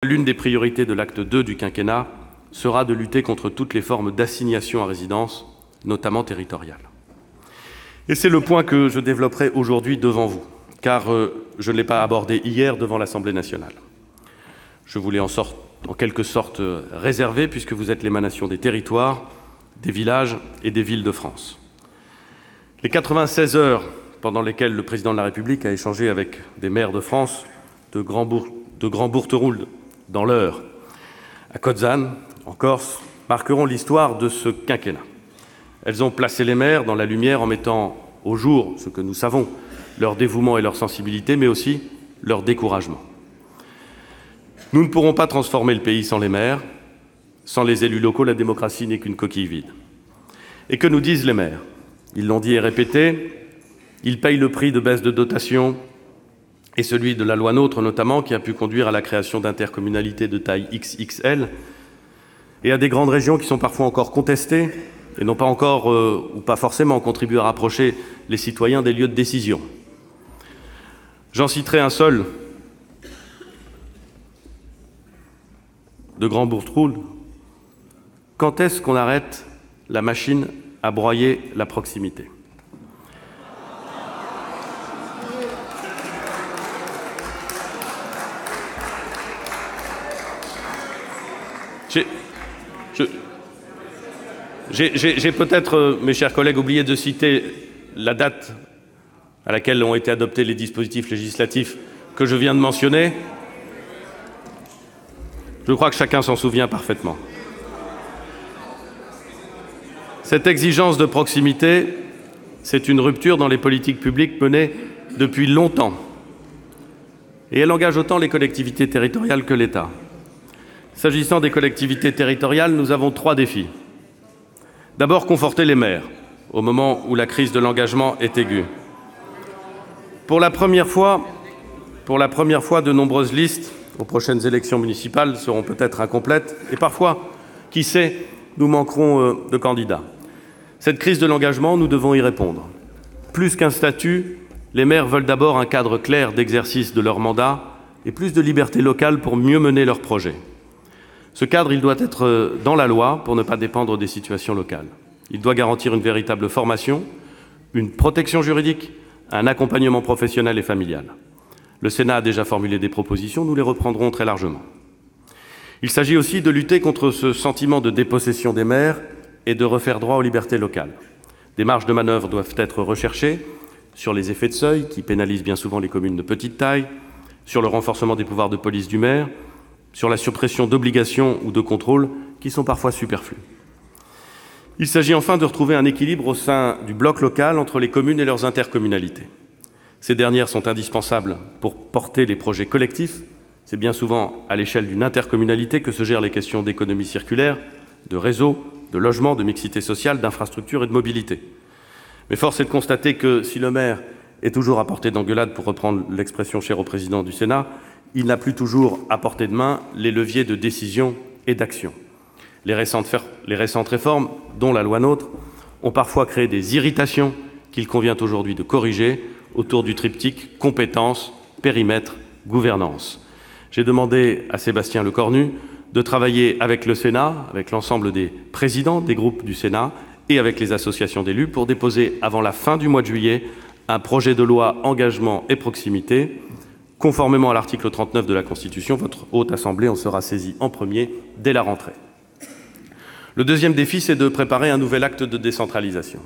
L'une des priorités de l'acte 2 du quinquennat sera de lutter contre toutes les formes d'assignation à résidence, notamment territoriale. Et c'est le point que je développerai aujourd'hui devant vous, car je ne l'ai pas abordé hier devant l'Assemblée nationale. Je voulais en quelque sorte réserver, puisque vous êtes l'émanation des territoires, des villages et des villes de France. Les 96 heures pendant lesquelles le Président de la République a échangé avec des maires de France, de Grand-Bourteroul dans l'Eure, à Cozzano, en Corse, marqueront l'histoire de ce quinquennat. Elles ont placé les maires dans la lumière en mettant au jour ce que nous savons, leur dévouement et leur sensibilité, mais aussi leur découragement. Nous ne pourrons pas transformer le pays sans les maires. Sans les élus locaux, la démocratie n'est qu'une coquille vide. Et que nous disent les maires? Ils l'ont dit et répété, ils payent le prix de baisse de dotation et celui de la loi NOTRe notamment, qui a pu conduire à la création d'intercommunalités de taille XXL et à des grandes régions qui sont parfois encore contestées et n'ont pas encore, ou pas forcément, contribué à rapprocher les citoyens des lieux de décision. J'en citerai un seul, de Grand-Bourteroul. Quand est-ce qu'on arrête la machine à broyer la proximité ? J'ai peut-être, mes chers collègues, oublié de citer la date à laquelle ont été adoptés les dispositifs législatifs que je viens de mentionner. Je crois que chacun s'en souvient parfaitement. Cette exigence de proximité, c'est une rupture dans les politiques publiques menées depuis longtemps. Et elle engage autant les collectivités territoriales que l'État. S'agissant des collectivités territoriales, nous avons 3 défis. D'abord, conforter les maires, au moment où la crise de l'engagement est aiguë. Pour la première fois, de nombreuses listes aux prochaines élections municipales seront peut-être incomplètes et parfois, qui sait, nous manquerons de candidats. Cette crise de l'engagement, nous devons y répondre. Plus qu'un statut, les maires veulent d'abord un cadre clair d'exercice de leur mandat et plus de liberté locale pour mieux mener leurs projets. Ce cadre, il doit être dans la loi pour ne pas dépendre des situations locales. Il doit garantir une véritable formation, une protection juridique, un accompagnement professionnel et familial. Le Sénat a déjà formulé des propositions, nous les reprendrons très largement. Il s'agit aussi de lutter contre ce sentiment de dépossession des maires et de refaire droit aux libertés locales. Des marges de manœuvre doivent être recherchées sur les effets de seuil qui pénalisent bien souvent les communes de petite taille, sur le renforcement des pouvoirs de police du maire, sur la suppression d'obligations ou de contrôles qui sont parfois superflus. Il s'agit enfin de retrouver un équilibre au sein du bloc local entre les communes et leurs intercommunalités. Ces dernières sont indispensables pour porter les projets collectifs. C'est bien souvent à l'échelle d'une intercommunalité que se gèrent les questions d'économie circulaire, de réseau, de logement, de mixité sociale, d'infrastructure et de mobilité. Mais force est de constater que si le maire est toujours à portée d'engueulade, pour reprendre l'expression chère au président du Sénat, il n'a plus toujours à portée de main les leviers de décision et d'action. Les récentes réformes, dont la loi NOTRe, ont parfois créé des irritations qu'il convient aujourd'hui de corriger autour du triptyque compétences, périmètre, gouvernance. J'ai demandé à Sébastien Lecornu de travailler avec le Sénat, avec l'ensemble des présidents des groupes du Sénat et avec les associations d'élus pour déposer avant la fin du mois de juillet un projet de loi engagement et proximité. Conformément à l'article 39 de la Constitution, votre Haute Assemblée en sera saisie en premier dès la rentrée. Le deuxième défi, c'est de préparer un nouvel acte de décentralisation.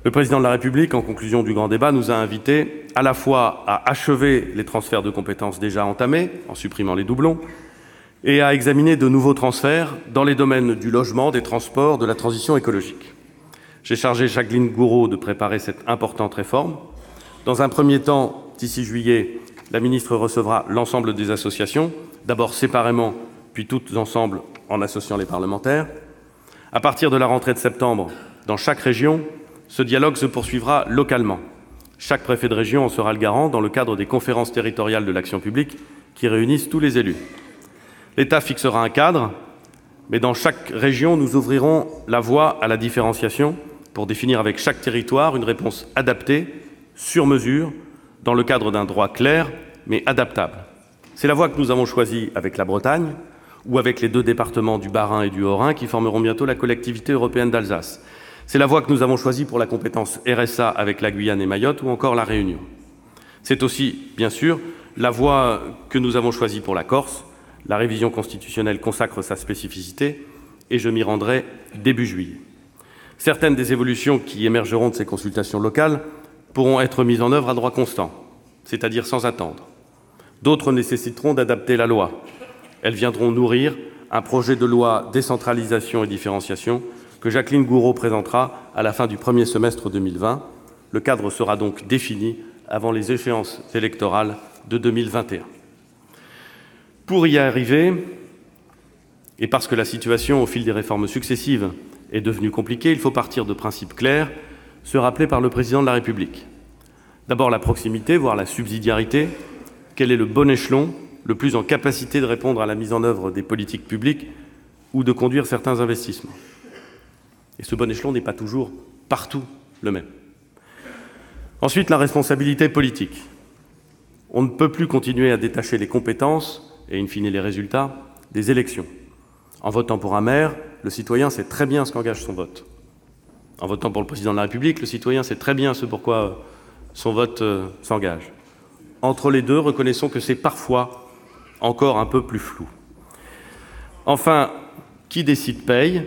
Le Président de la République, en conclusion du grand débat, nous a invités à la fois à achever les transferts de compétences déjà entamés, en supprimant les doublons, et à examiner de nouveaux transferts dans les domaines du logement, des transports, de la transition écologique. J'ai chargé Jacqueline Gourault de préparer cette importante réforme. Dans un premier temps, d'ici juillet, la ministre recevra l'ensemble des associations, d'abord séparément, puis toutes ensemble en associant les parlementaires. À partir de la rentrée de septembre, dans chaque région, ce dialogue se poursuivra localement. Chaque préfet de région en sera le garant dans le cadre des conférences territoriales de l'action publique qui réunissent tous les élus. L'État fixera un cadre, mais dans chaque région, nous ouvrirons la voie à la différenciation pour définir avec chaque territoire une réponse adaptée, sur mesure, dans le cadre d'un droit clair, mais adaptable. C'est la voie que nous avons choisie avec la Bretagne ou avec les 2 départements du Bas-Rhin et du Haut-Rhin qui formeront bientôt la collectivité européenne d'Alsace. C'est la voie que nous avons choisie pour la compétence RSA avec la Guyane et Mayotte ou encore la Réunion. C'est aussi, bien sûr, la voie que nous avons choisie pour la Corse. La révision constitutionnelle consacre sa spécificité et je m'y rendrai début juillet. Certaines des évolutions qui émergeront de ces consultations locales pourront être mises en œuvre à droit constant, c'est-à-dire sans attendre. D'autres nécessiteront d'adapter la loi. Elles viendront nourrir un projet de loi décentralisation et différenciation que Jacqueline Gourault présentera à la fin du premier semestre 2020. Le cadre sera donc défini avant les échéances électorales de 2021. Pour y arriver, et parce que la situation, au fil des réformes successives, est devenue compliquée, il faut partir de principes clairs, ceux rappelés par le Président de la République. D'abord la proximité, voire la subsidiarité. Quel est le bon échelon, le plus en capacité de répondre à la mise en œuvre des politiques publiques ou de conduire certains investissements? Et ce bon échelon n'est pas toujours partout le même. Ensuite, la responsabilité politique. On ne peut plus continuer à détacher les compétences et, in fine, les résultats des élections. En votant pour un maire, le citoyen sait très bien ce qu'engage son vote. En votant pour le président de la République, le citoyen sait très bien ce pourquoi son vote s'engage. Entre les deux, reconnaissons que c'est parfois encore un peu plus flou. Enfin, qui décide paye,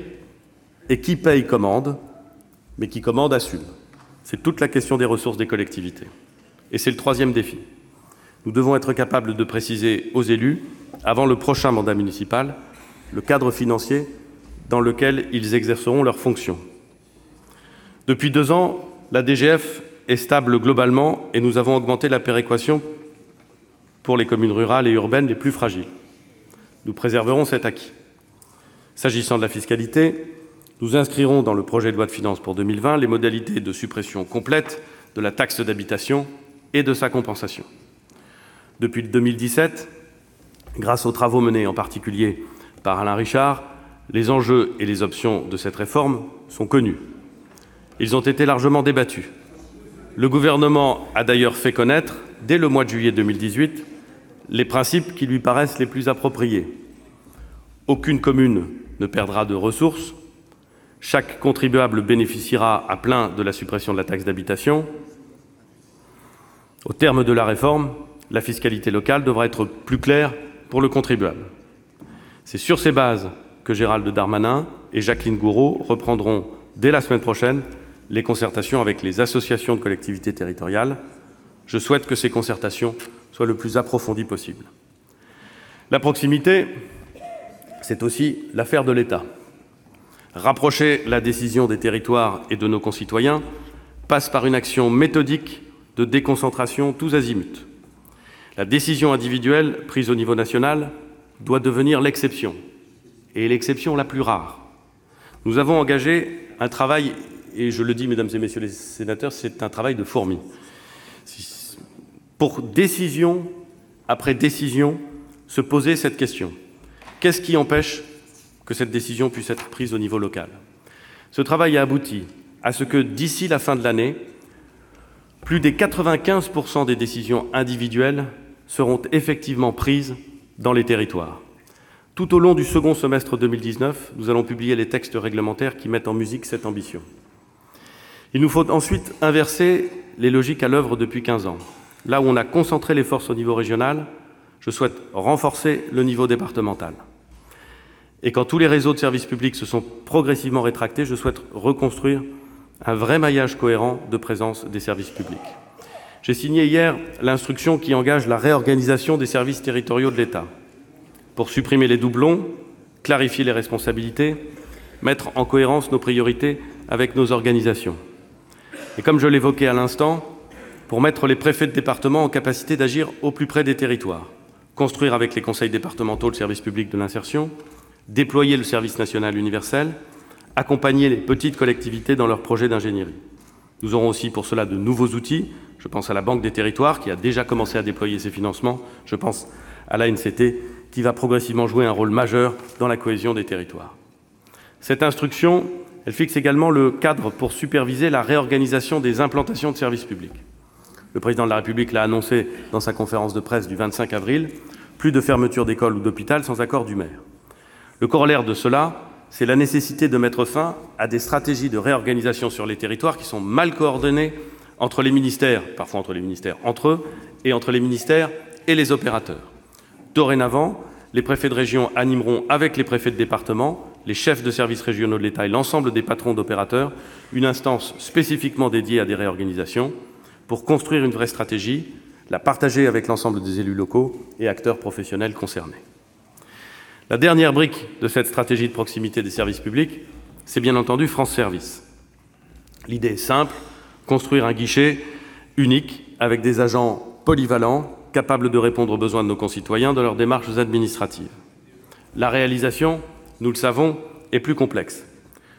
et qui paye commande, mais qui commande assume. C'est toute la question des ressources des collectivités. Et c'est le 3e défi. Nous devons être capables de préciser aux élus, avant le prochain mandat municipal, le cadre financier dans lequel ils exerceront leurs fonctions. Depuis 2 ans, la DGF est stable globalement et nous avons augmenté la péréquation pour les communes rurales et urbaines les plus fragiles. Nous préserverons cet acquis. S'agissant de la fiscalité, nous inscrirons dans le projet de loi de finances pour 2020 les modalités de suppression complète de la taxe d'habitation et de sa compensation. Depuis 2017, grâce aux travaux menés en particulier par Alain Richard, les enjeux et les options de cette réforme sont connus. Ils ont été largement débattus. Le gouvernement a d'ailleurs fait connaître, dès le mois de juillet 2018, les principes qui lui paraissent les plus appropriés. Aucune commune ne perdra de ressources. Chaque contribuable bénéficiera à plein de la suppression de la taxe d'habitation. Au terme de la réforme, la fiscalité locale devra être plus claire pour le contribuable. C'est sur ces bases que Gérald Darmanin et Jacqueline Gourault reprendront dès la semaine prochaine les concertations avec les associations de collectivités territoriales. Je souhaite que ces concertations soient le plus approfondies possible. La proximité, c'est aussi l'affaire de l'État. Rapprocher la décision des territoires et de nos concitoyens passe par une action méthodique de déconcentration tous azimuts. La décision individuelle prise au niveau national doit devenir l'exception, et l'exception la plus rare. Nous avons engagé un travail, et je le dis, mesdames et messieurs les sénateurs, c'est un travail de fourmi. Pour décision après décision, se poser cette question. Qu'est-ce qui empêche que cette décision puisse être prise au niveau local? Ce travail a abouti à ce que, d'ici la fin de l'année, plus des 95% des décisions individuelles seront effectivement prises dans les territoires. Tout au long du second semestre 2019, nous allons publier les textes réglementaires qui mettent en musique cette ambition. Il nous faut ensuite inverser les logiques à l'œuvre depuis 15 ans. Là où on a concentré les forces au niveau régional, je souhaite renforcer le niveau départemental. Et quand tous les réseaux de services publics se sont progressivement rétractés, je souhaite reconstruire un vrai maillage cohérent de présence des services publics. J'ai signé hier l'instruction qui engage la réorganisation des services territoriaux de l'État pour supprimer les doublons, clarifier les responsabilités, mettre en cohérence nos priorités avec nos organisations. Et comme je l'évoquais à l'instant, pour mettre les préfets de département en capacité d'agir au plus près des territoires, construire avec les conseils départementaux le service public de l'insertion, déployer le service national universel, accompagner les petites collectivités dans leurs projets d'ingénierie. Nous aurons aussi pour cela de nouveaux outils. Je pense à la Banque des territoires qui a déjà commencé à déployer ses financements. Je pense à l'ANCT qui va progressivement jouer un rôle majeur dans la cohésion des territoires. Cette instruction, elle fixe également le cadre pour superviser la réorganisation des implantations de services publics. Le président de la République l'a annoncé dans sa conférence de presse du 25 avril. plus de fermeture d'école ou d'hôpital sans accord du maire. Le corollaire de cela, c'est la nécessité de mettre fin à des stratégies de réorganisation sur les territoires qui sont mal coordonnées entre les ministères, parfois entre les ministères entre eux, et entre les ministères et les opérateurs. Dorénavant, les préfets de région animeront avec les préfets de département, les chefs de services régionaux de l'État et l'ensemble des patrons d'opérateurs une instance spécifiquement dédiée à des réorganisations pour construire une vraie stratégie, la partager avec l'ensemble des élus locaux et acteurs professionnels concernés. La dernière brique de cette stratégie de proximité des services publics, c'est bien entendu France Service. L'idée est simple, construire un guichet unique avec des agents polyvalents, capables de répondre aux besoins de nos concitoyens dans leurs démarches administratives. La réalisation, nous le savons, est plus complexe.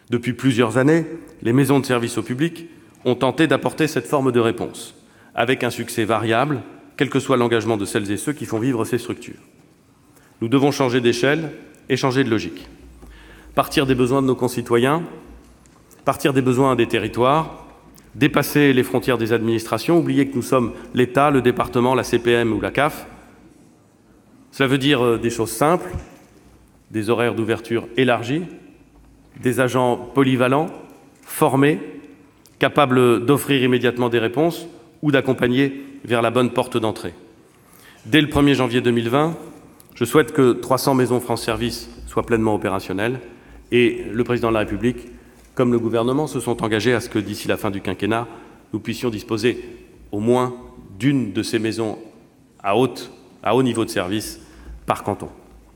Depuis plusieurs années, les maisons de services au public ont tenté d'apporter cette forme de réponse, avec un succès variable, quel que soit l'engagement de celles et ceux qui font vivre ces structures. Nous devons changer d'échelle et changer de logique. Partir des besoins de nos concitoyens, partir des besoins des territoires, dépasser les frontières des administrations, oublier que nous sommes l'État, le département, la CPM ou la CAF. Cela veut dire des choses simples, des horaires d'ouverture élargis, des agents polyvalents, formés, capables d'offrir immédiatement des réponses ou d'accompagner vers la bonne porte d'entrée. Dès le 1er janvier 2020, je souhaite que 300 maisons France Service soient pleinement opérationnelles et le Président de la République, comme le gouvernement, se sont engagés à ce que, d'ici la fin du quinquennat, nous puissions disposer au moins d'une de ces maisons à haut niveau de service par canton.